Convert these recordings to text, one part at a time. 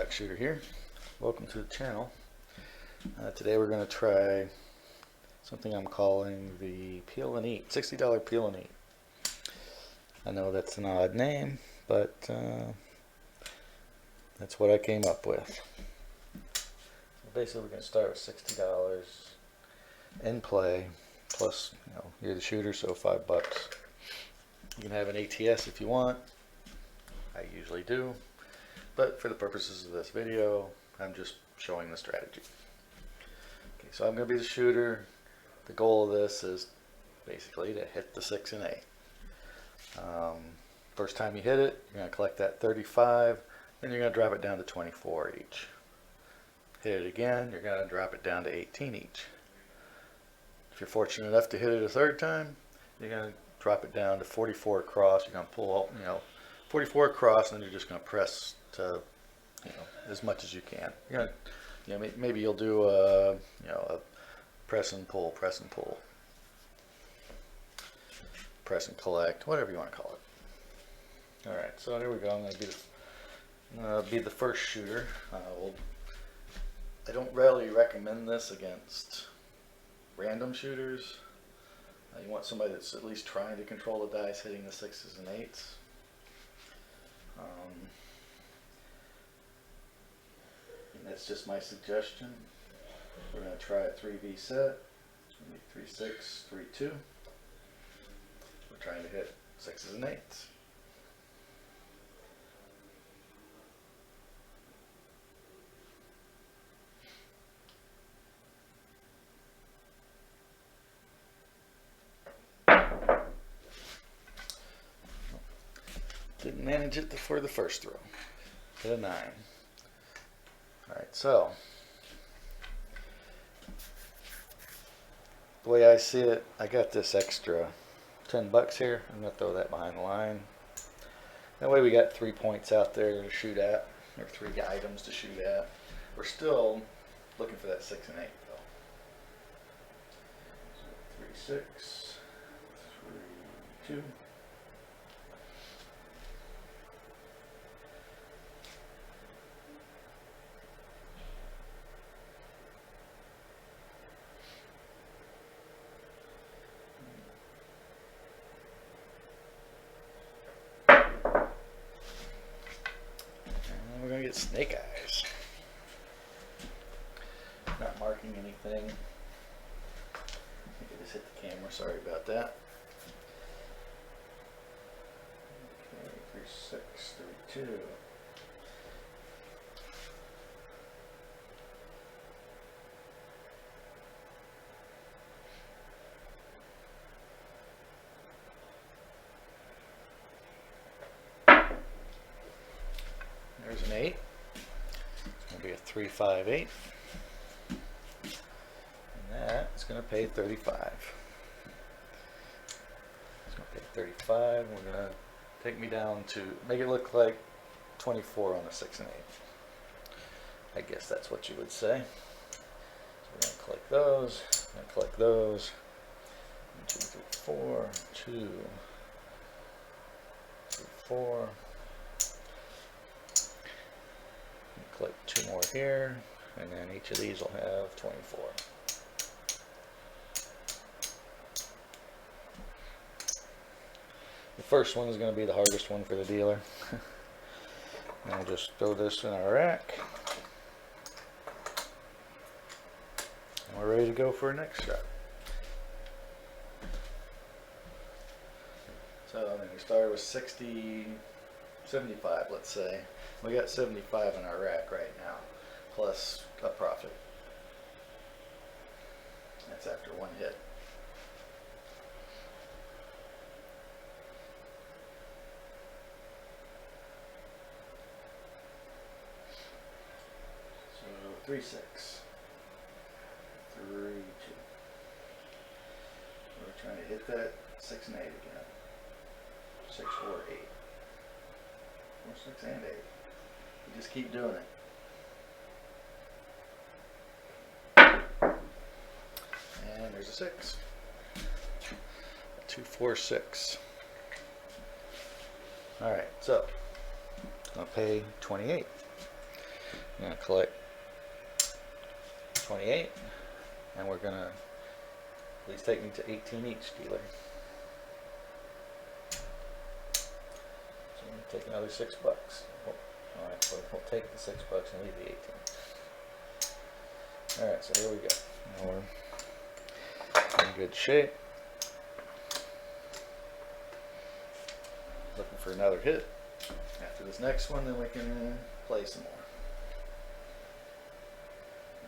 Duck Shooter here. Welcome to the channel. Today we're going to try something I'm calling the Peel and Eat, $60 Peel and Eat. I know that's an odd name, but that's what I came up with. So basically we're going to start with $60 in play, plus you're the shooter, so $5. You can have an ATS if you want. I usually do. But for the purposes of this video, I'm just showing the strategy. Okay, so I'm going to be the shooter. The goal of this is basically to hit the 6 and 8. First time you hit it, you're going to collect that 35, then you're going to drop it down to 24 each. Hit it again, you're going to drop it down to 18 each. If you're fortunate enough to hit it a third time, you're going to drop it down to 44 across. You're going to pull, 44 across, and then you're just going to press to, as much as you can. You're gonna, maybe you'll do a press and pull, press and pull, press and collect, whatever you want to call it. All right, so here we go. I'm going to be the first shooter. I don't really recommend this against random shooters. You want somebody that's at least trying to control the dice, hitting the 6s and 8s. And that's just my suggestion. We're going to try a 3V set. It's going to be 3-6, 3-2. We're trying to hit 6s and 8s. Didn't manage it for the first throw. Hit a 9. Alright, so the way I see it, I got this extra $10 here. I'm going to throw that behind the line. That way we got 3 points out there to shoot at, or 3 items to shoot at. We're still looking for that 6 and 8 though. So 3-6, 3-2. We're going to get snake eyes. Not marking anything. I think I just hit the camera. Sorry about that. Okay, 3-6, 3-2. There's an 8. It's going to be a 3-5-8. And that is going to pay 35. It's going to pay 35. We're going to take me down to, make it look like 24 on the 6 and 8. I guess that's what you would say. So we're going to collect those. We're going to collect those. 1, 2, 3, 4. 2, 3, 4. Collect 2 more here, and then each of these will have 24. The first one is going to be the hardest one for the dealer. And I'll just throw this in our rack. And we're ready to go for our next shot. So then we started with 75, let's say. We got 75 in our rack right now, plus a profit. That's after 1 hit. So 3-6, 3-2. We're trying to hit that 6 and 8 again. 6, 4, 8. 4, 6, and 8. You just keep doing it. And there's a 6. 2, 4, 6. Alright, so I'll pay 28. I'm going to collect 28, and we're going to please take me to 18 each, dealer. So I'm going to take another $6. Alright, so we'll take the $6 and leave the 18. Alright, so here we go. Now we're in good shape. Looking for another hit. After this next one, then we can play some more. I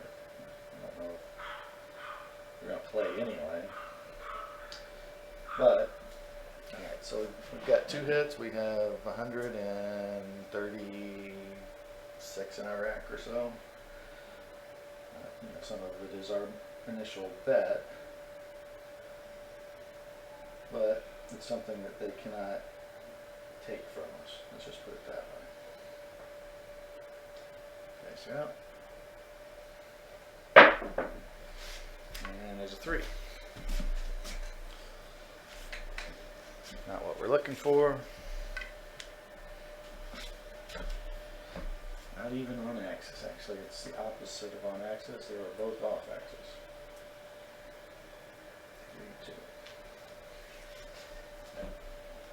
don't know if we're going to play anyway. But, alright, so we've got 2 hits. We have 136 in our rack or so. Some of it is our initial bet. But it's something that they cannot take from us. Let's just put it that way. Face out. And there's a 3. Not what we're looking for. Not even on axis, actually. It's the opposite of on axis. They were both off axis. 3, 2.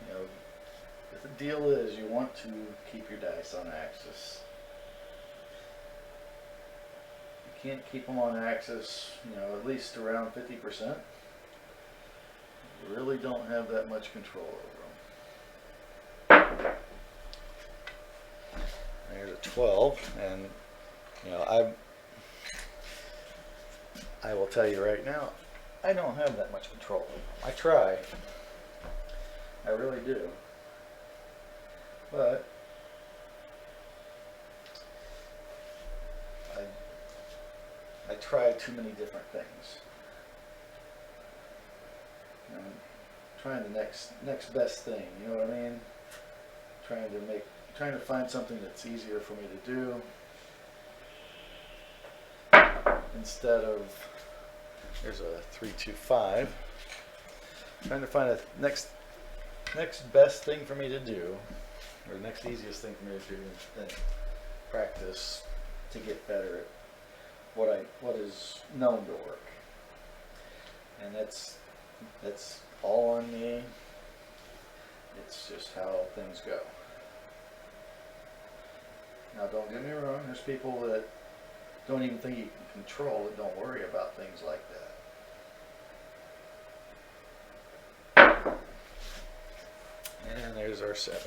You know, the deal is you want to keep your dice on axis. You can't keep them on axis, you know, at least around 50%. You really don't have that much control over them. There's a 12, and you know, I will tell you right now, I don't have that much control over them. I try. I really do. But I try too many different things. You know, trying the next best thing, you know what I mean? Trying to find something that's easier for me to do instead of, there's a 3, 2, 5. Trying to find a next best thing for me to do, or the next easiest thing for me to do, and practice to get better at what is known to work. And that's all on me. It's just how things go. Now, don't get me wrong, there's people that don't even think you can control it, don't worry about things like that. And there's our 7.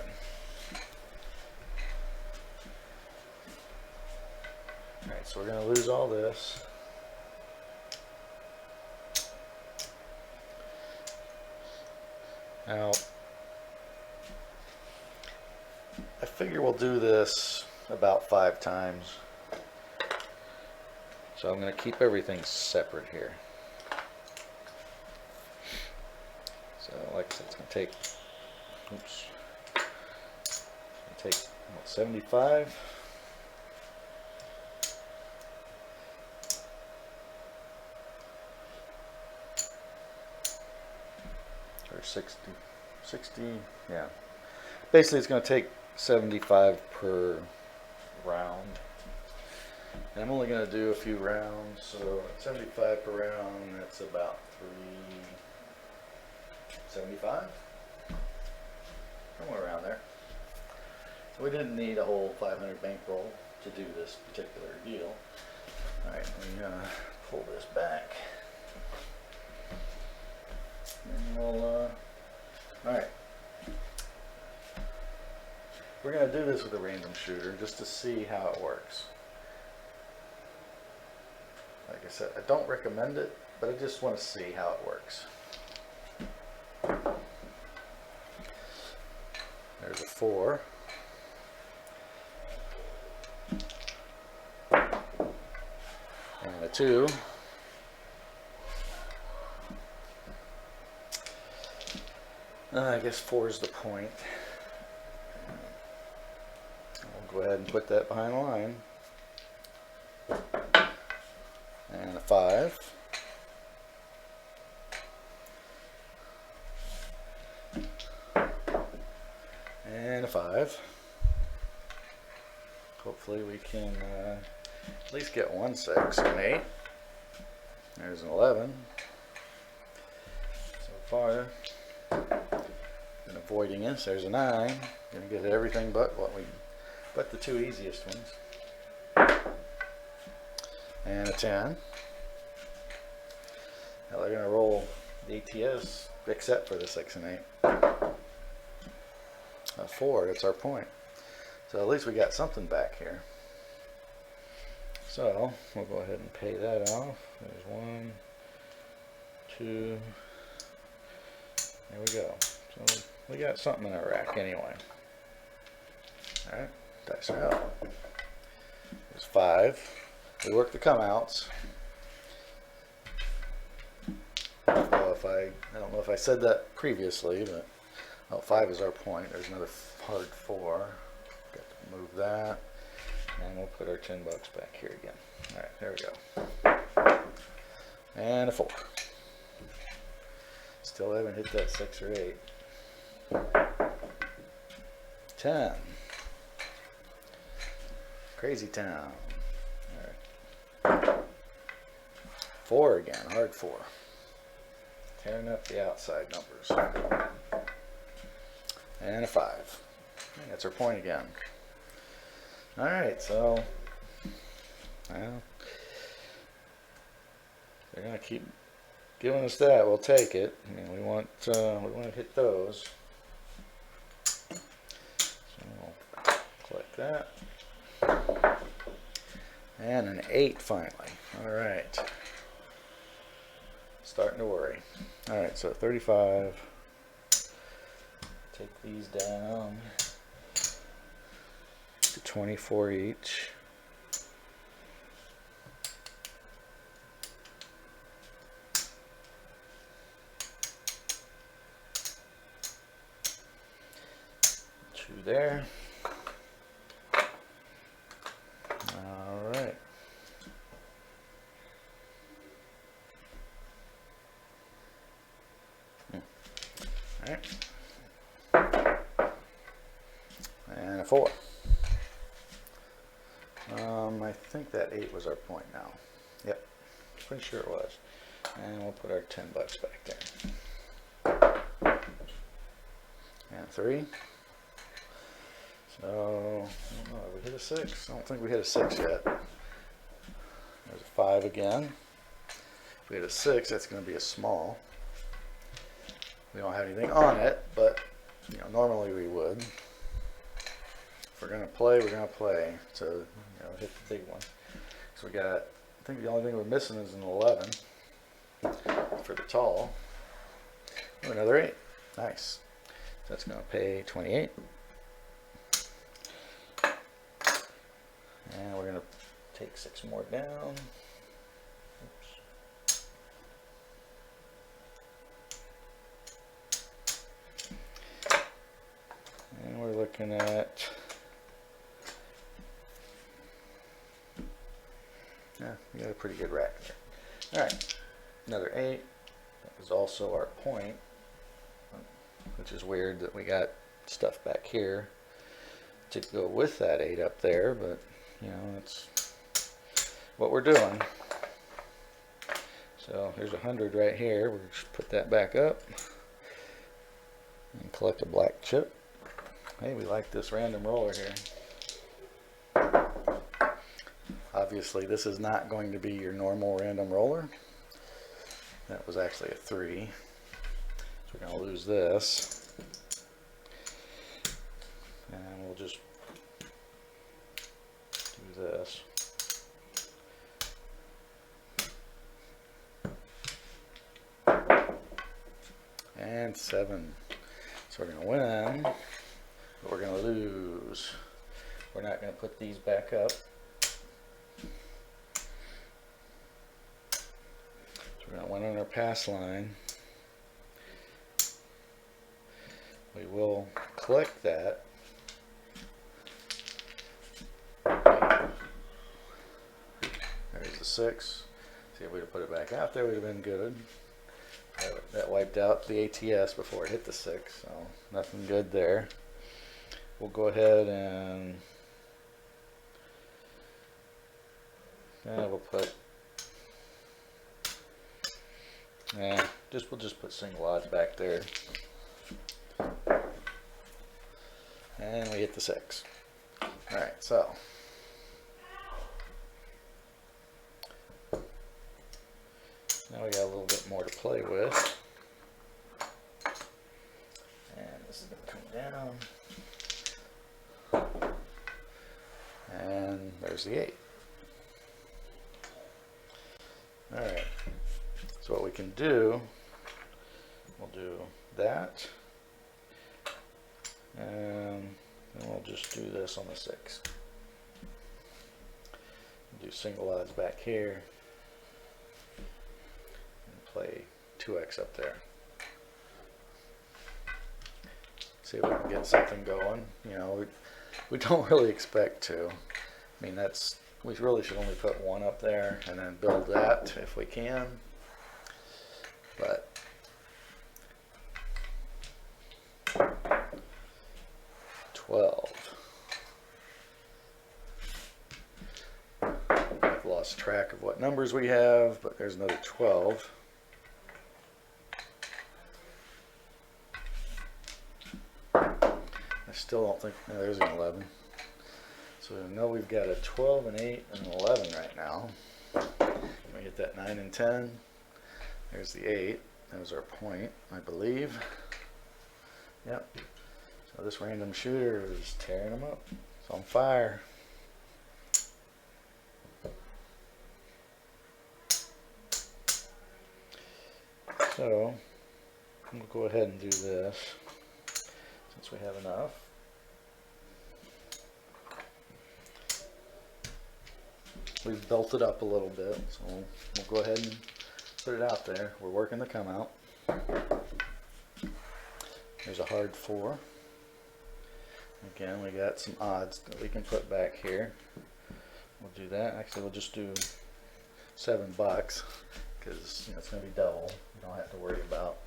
Alright, so we're going to lose all this. Now, I figure we'll do this about 5 times. So I'm going to keep everything separate here. So like I said, it's going to take, oops, it's going to take 75. Or 60, yeah. Basically it's going to take 75 per round. And I'm only going to do a few rounds, so 75 per round, that's about 375, somewhere around there. So we didn't need a whole 500 bankroll to do this particular deal. Alright, I'm going to pull this back. And we'll, alright. We're going to do this with a random shooter just to see how it works. Like I said, I don't recommend it, but I just want to see how it works. There's a 4. And a 2. I guess 4 is the point. We'll go ahead and put that behind the line. And a 5. And a 5. hopefully we can at least get one 6 and 8. There's an 11. So far, been avoiding this. There's a 9. Gonna get everything but the two easiest ones. And a 10. Now they're gonna roll the ATS except for the 6 and 8. A 4. That's our point. So at least we got something back here. So we'll go ahead and pay that off. There's 1, 2. There we go. So we got something in our rack anyway. All right, dice are out. There's 5. We work the come outs. I don't know if I said that previously, but 5 is our point. There's another hard 4. Got to move that. And we'll put our $10 back here again. All right, there we go. And a 4. Still haven't hit that 6 or 8. 10. Crazy town. All right. 4 again, hard 4. Tearing up the outside numbers. And a 5. That's our point again. Alright, so well, they're gonna keep giving us that. We'll take it. I mean, we want to hit those. So we'll click that. And an 8 finally. Alright. Starting to worry. Alright, so 35. Take these down to 24 each. Two there. All right. All right. And a 4. I think that 8 was our point now. Yep, pretty sure it was. And we'll put our $10 back there. And 3. So, I don't know, have we hit a 6? I don't think we hit a 6 yet. There's a 5 again. If we hit a 6, that's going to be a small. We don't have anything on it, but normally we would. If we're going to play, we're going to play. So, hit the big one. So we got, I think the only thing we're missing is an 11 for the tall. Ooh, another 8. Nice. So that's going to pay 28. And we're going to take 6 more down. Oops. And we're looking at, yeah, we got a pretty good rack there. All right, another 8. That was also our point, which is weird that we got stuff back here to go with that 8 up there, but that's what we're doing. So here's 100 right here. We'll just put that back up and collect a black chip. Hey, we like this random roller here. Obviously, this is not going to be your normal random roller. That was actually a 3. So we're going to lose this. And we'll just do this. And 7. So we're going to win, but we're going to lose. We're not going to put these back up. We're going to win on our pass line. We will collect that. There's the 6. See if we'd have put it back out there, would have been good. That wiped out the ATS before it hit the 6, so nothing good there. We'll go ahead and we'll put, we'll just put single odds back there. And we hit the 6. Alright, so now we got a little bit more to play with. And this is going to come down. And there's the 8. Alright, so what we can do, we'll do that. And then we'll just do this on the 6. Do single odds back here. And play 2x up there. See if we can get something going. You know, we don't really expect to. I mean, we really should only put 1 up there and then build that if we can. But I've lost track of what numbers we have, but there's another 12. I still don't think, no, there's an 11. So we know we've got a 12, an 8, and an 11 right now. We get that 9 and 10. There's the 8. That was our point, I believe. Yep. So this random shooter is tearing them up. It's on fire. So we'll go ahead and do this since we have enough. We've built it up a little bit, so we'll go ahead and put it out there. We're working to come out. There's a hard 4. Again, we got some odds that we can put back here. We'll do that. Actually, we'll just do $7 because you know, it's going to be double. You don't have to worry about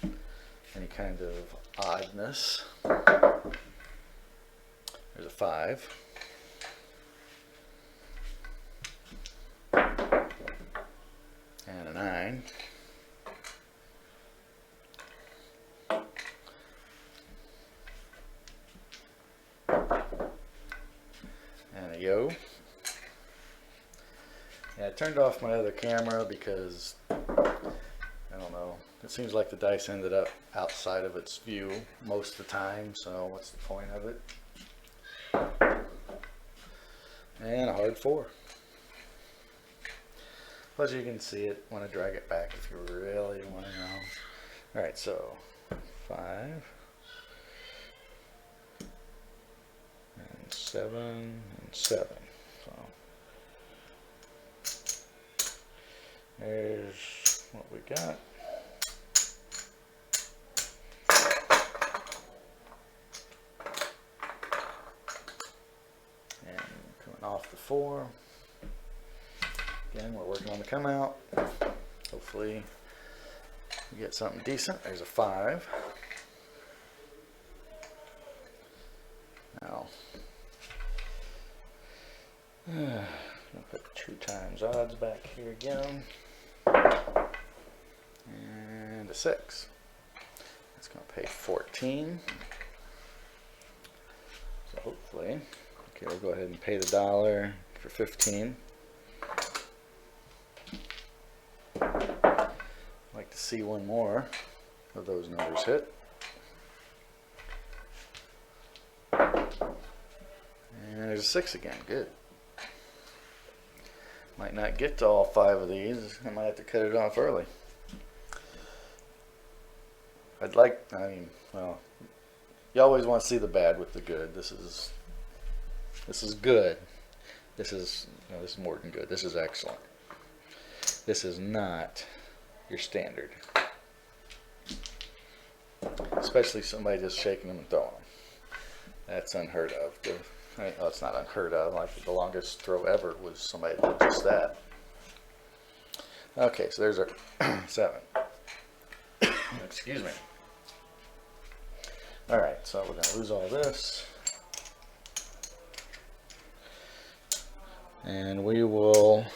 any kind of oddness. There's a 5. And a 9. And a yo. Yeah, I turned off my other camera because, I don't know, it seems like the dice ended up outside of its view most of the time, so what's the point of it? And a hard 4. Plus you can see it when I drag it back if you really want to know. Alright, so 5 and 7 and 7. So there's what we got. And coming off the 4. Again, we're working on the come out. Hopefully we get something decent. There's a 5. Now, I'll put 2 times odds back here again. And a 6. That's going to pay 14. So hopefully, okay, we'll go ahead and pay the $1 for 15. Like to see one more of those numbers hit. And there's a 6 again. Good. Might not get to all 5 of these. I might have to cut it off early. Well, you always want to see the bad with the good. This is good. This is more than good. This is excellent. This is not your standard. Especially somebody just shaking them and throwing them. That's unheard of. Well, it's not unheard of. Like the longest throw ever was somebody that did just that. Okay, so there's our 7. Excuse me. Alright, so we're going to lose all this. And we will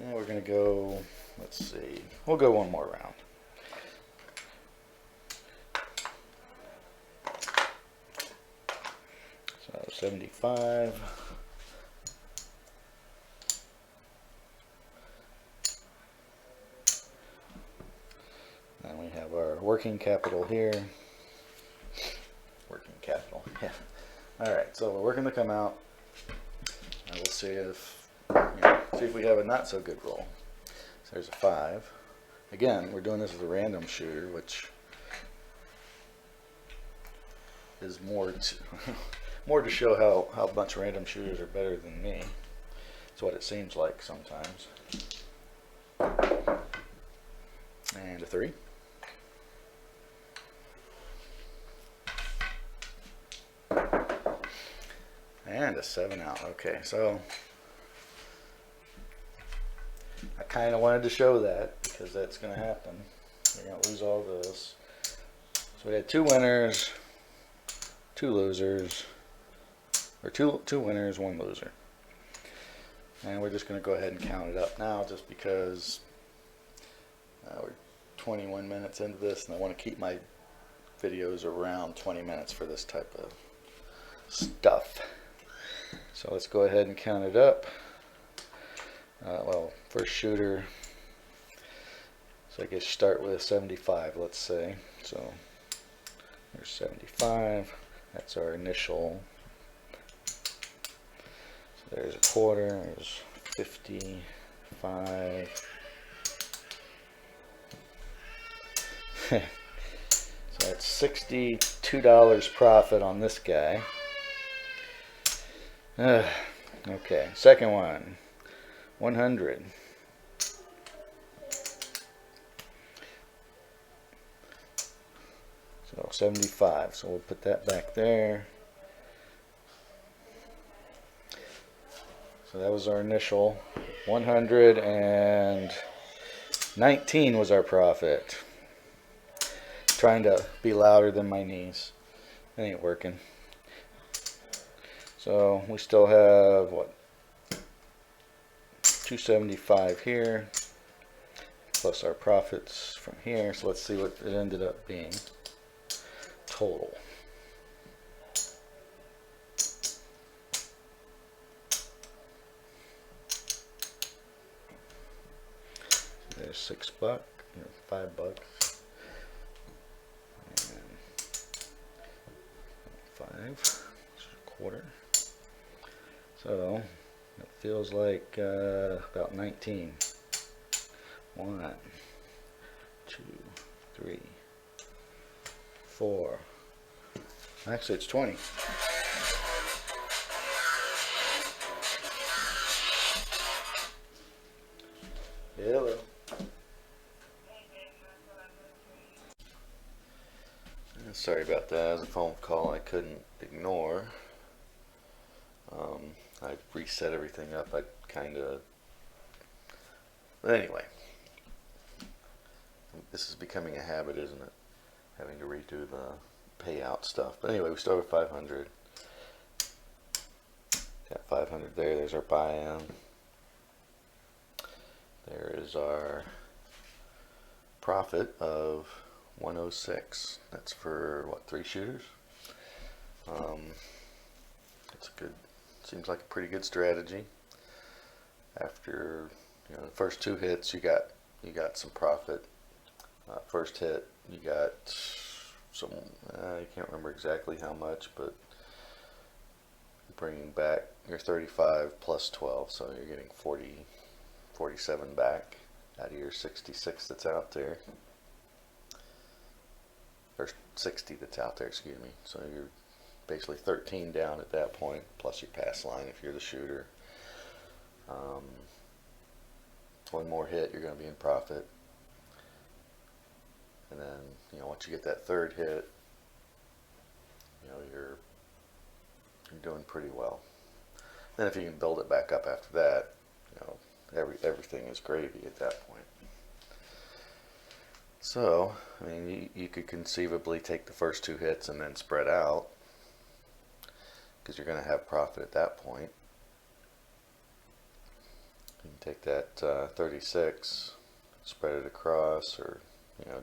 And we're going to go, let's see, we'll go one more round. So 75. And we have our working capital here. Working capital, yeah. All right, so we're working to come out. And we'll see if, see if we have a not so good roll. So there's a 5. Again, we're doing this as a random shooter, which is more to, more to show how a bunch of random shooters are better than me. That's what it seems like sometimes. And a 3. And a 7 out. Okay, so I kind of wanted to show that because that's going to happen. We're going to lose all this. So we had 2 winners, 2 losers, or two winners, 1 loser. And we're just going to go ahead and count it up now just because we're 21 minutes into this and I want to keep my videos around 20 minutes for this type of stuff. So let's go ahead and count it up. Well, first shooter, so I guess start with 75, let's say. So there's 75, that's our initial. So there's a quarter, there's 55. So that's $62 profit on this guy. Okay, second one, 100. So 75, so we'll put that back there. So that was our initial 119 was our profit. Trying to be louder than my knees. It ain't working. So we still have what? 275 here plus our profits from here. So let's see what it ended up being total. There's $6, $5, and 5, quarter. So it feels like about 19. 1, 2, 3, 4. Actually, it's 20. Hello. Sorry about that. It was a phone call I couldn't ignore. I reset everything up. I kind of. But anyway, this is becoming a habit, isn't it? Having to redo the payout stuff. But anyway, we start with 500. Got 500 there. There's our buy-in. There is our profit of 106. That's for what, 3 shooters? It's a good. Seems like a pretty good strategy. After the first 2 hits, you got some profit. First hit, you got some. I can't remember exactly how much, but bringing back your 35 plus 12, so you're getting 47 back out of your 66 that's out there, or 60 that's out there. Excuse me. So you're basically 13 down at that point, plus your pass line if you're the shooter. 1 more hit, you're going to be in profit. And then, once you get that 3rd hit, you're doing pretty well. Then if you can build it back up after that, everything is gravy at that point. So, I mean, you could conceivably take the first 2 hits and then spread out, because you're going to have profit at that point. You can take that 36, spread it across, or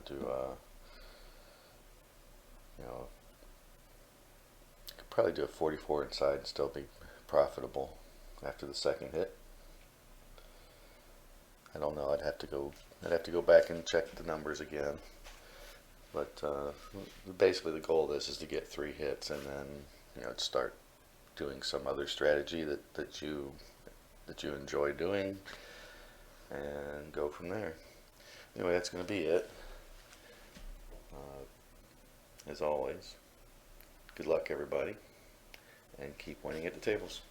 do you could probably do a 44 inside and still be profitable after the second hit. I don't know. I'd have to go back and check the numbers again. But basically, the goal of this is to get 3 hits, and then start doing some other strategy that you enjoy doing, and go from there. Anyway, that's going to be it. As always, good luck, everybody, and keep winning at the tables.